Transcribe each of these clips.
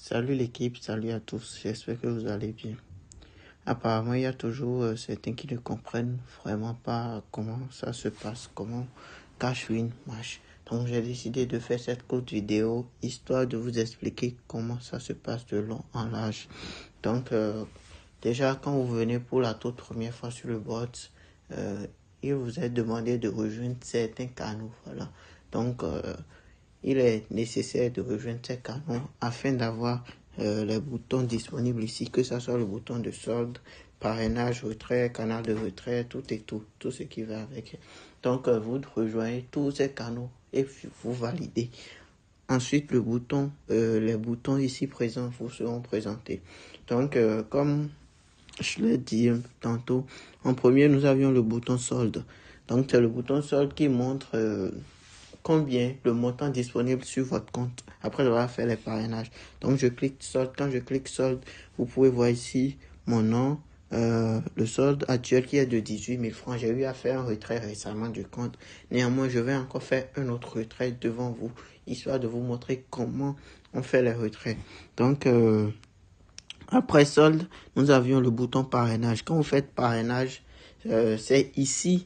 Salut l'équipe, salut à tous, j'espère que vous allez bien. Apparemment, il y a toujours certains qui ne comprennent vraiment pas comment ça se passe, comment Cashwin marche. Donc j'ai décidé de faire cette courte vidéo histoire de vous expliquer comment ça se passe de long en large. Donc déjà quand vous venez pour la toute première fois sur le bot, il vous est demandé de rejoindre certains canaux. Voilà. Donc il est nécessaire de rejoindre ces canaux afin d'avoir les boutons disponibles ici, que ce soit le bouton de solde, parrainage, retrait, canal de retrait, tout ce qui va avec. Donc vous rejoignez tous ces canaux et vous validez. Ensuite, les boutons ici présents vous seront présentés. Donc, comme je l'ai dit tantôt, en premier, nous avions le bouton solde. Donc, c'est le bouton solde qui montre combien le montant disponible sur votre compte après avoir fait les parrainages. Donc je clique solde. Quand je clique solde, vous pouvez voir ici mon nom, le solde actuel qui est de 18 000 francs. J'ai eu à faire un retrait récemment du compte. Néanmoins, je vais encore faire un autre retrait devant vous, histoire de vous montrer comment on fait les retraits. Donc après solde, nous avions le bouton parrainage. Quand vous faites parrainage, c'est ici,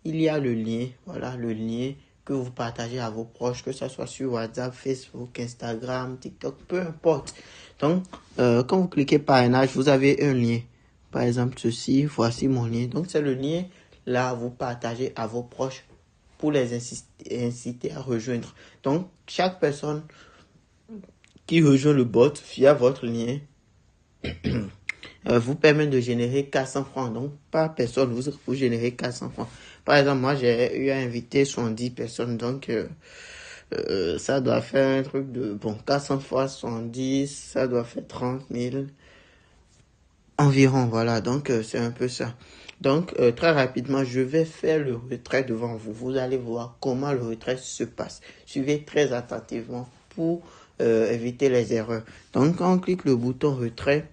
il y a le lien, voilà le lien que vous partagez à vos proches, que ce soit sur WhatsApp, Facebook, Instagram, TikTok, peu importe. Donc, quand vous cliquez parrainage, vous avez un lien. Par exemple, ceci, voici mon lien. Donc, c'est le lien, là, vous partagez à vos proches pour les inciter à rejoindre. Donc, chaque personne qui rejoint le bot via votre lien vous permet de générer 400 francs. Donc, par personne, vous générez 400 francs. Par exemple, moi, j'ai eu à inviter 70 personnes. Donc, ça doit faire un truc de... Bon, 400 fois 70, ça doit faire 30 000 environ. Voilà, donc c'est un peu ça. Donc, très rapidement, je vais faire le retrait devant vous. Vous allez voir comment le retrait se passe. Suivez très attentivement pour éviter les erreurs. Donc, quand on clique le bouton retrait,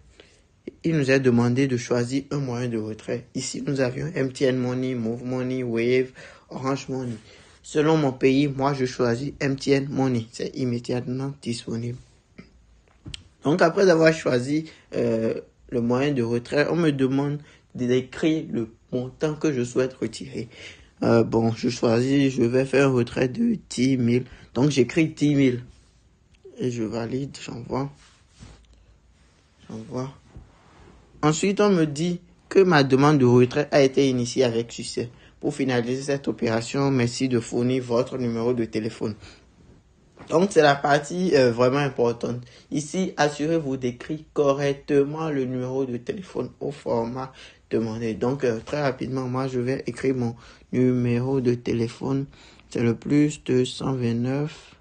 il nous est demandé de choisir un moyen de retrait. Ici, nous avions MTN Money, Move Money, Wave, Orange Money. Selon mon pays, moi, je choisis MTN Money. C'est immédiatement disponible. Donc, après avoir choisi le moyen de retrait, on me demande d'écrire le montant que je souhaite retirer. Bon, je vais faire un retrait de 10 000. Donc, j'écris 10 000. Et je valide, j'envoie. Ensuite, on me dit que ma demande de retrait a été initiée avec succès. Pour finaliser cette opération, merci de fournir votre numéro de téléphone. Donc, c'est la partie vraiment importante. Ici, assurez-vous d'écrire correctement le numéro de téléphone au format demandé. Donc, très rapidement, moi, je vais écrire mon numéro de téléphone. C'est le plus 229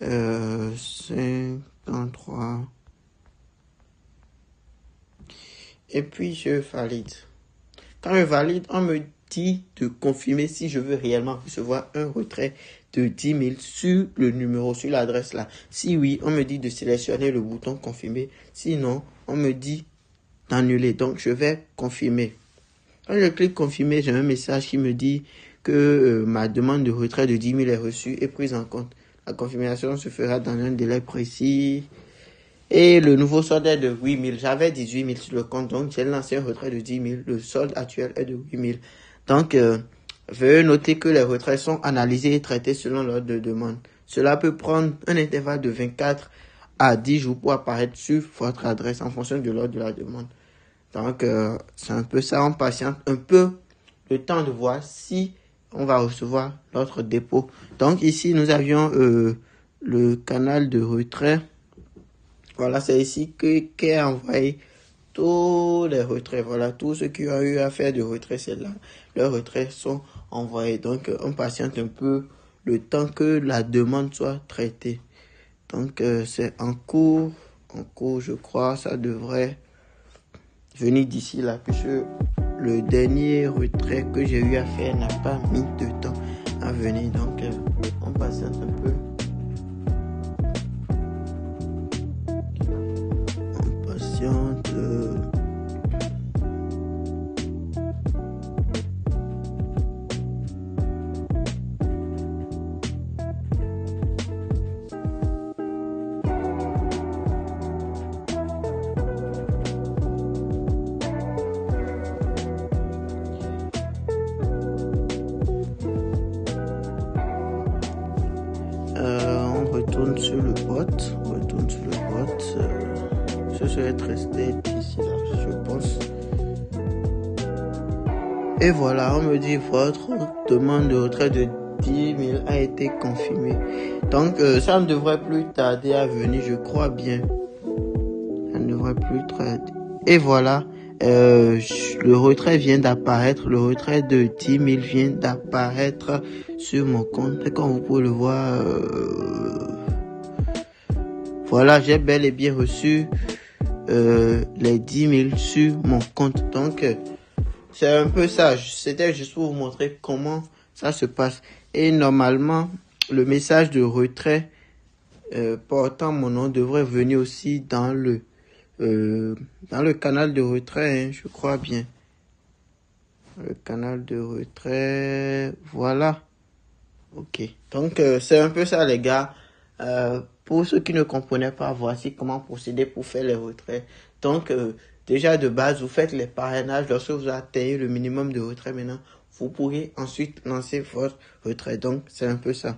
53. Et puis, je valide. Quand je valide, on me dit de confirmer si je veux réellement recevoir un retrait de 10 000 sur le numéro, sur l'adresse là. Si oui, on me dit de sélectionner le bouton confirmer. Sinon, on me dit d'annuler. Donc, je vais confirmer. Quand je clique confirmer, j'ai un message qui me dit que ma demande de retrait de 10 000 est reçue et prise en compte. La confirmation se fera dans un délai précis. Et le nouveau solde est de 8 000. J'avais 18 000 sur le compte, donc j'ai lancé un retrait de 10 000. Le solde actuel est de 8 000. Donc, veuillez noter que les retraits sont analysés et traités selon l'ordre de demande. Cela peut prendre un intervalle de 24 à 10 jours pour apparaître sur votre adresse en fonction de l'ordre de la demande. Donc, c'est un peu ça. On patiente un peu le temps de voir si on va recevoir notre dépôt. Donc, ici, nous avions le canal de retrait. Voilà, c'est ici qu'est envoyé tous les retraits. Voilà, tous ceux qui ont eu à faire de retrait, c'est là. Leurs retraits sont envoyés. Donc, on patiente un peu le temps que la demande soit traitée. Donc, c'est en cours, je crois, ça devrait venir d'ici là, puisque le dernier retrait que j'ai eu à faire n'a pas mis de temps à venir. Donc, on patiente un peu. ce serait resté ici là, je pense. Et voilà, on me dit votre demande de retrait de 10 000 a été confirmée. Donc ça ne devrait plus tarder à venir, je crois bien. Ça ne devrait plus tarder. Et voilà, le retrait vient d'apparaître. Le retrait de 10 000 vient d'apparaître sur mon compte. Et comme vous pouvez le voir, voilà, j'ai bel et bien reçu les 10 000 sur mon compte. Donc c'est un peu ça. C'était juste pour vous montrer comment ça se passe. Et normalement, le message de retrait portant mon nom devrait venir aussi dans le canal de retrait, hein, je crois bien. Le canal de retrait, voilà. Ok. Donc, c'est un peu ça, les gars. Pour ceux qui ne comprenaient pas, voici comment procéder pour faire les retraits. Donc, déjà de base, vous faites les parrainages. Lorsque vous atteignez le minimum de retrait maintenant, vous pourrez ensuite lancer votre retrait. Donc, c'est un peu ça.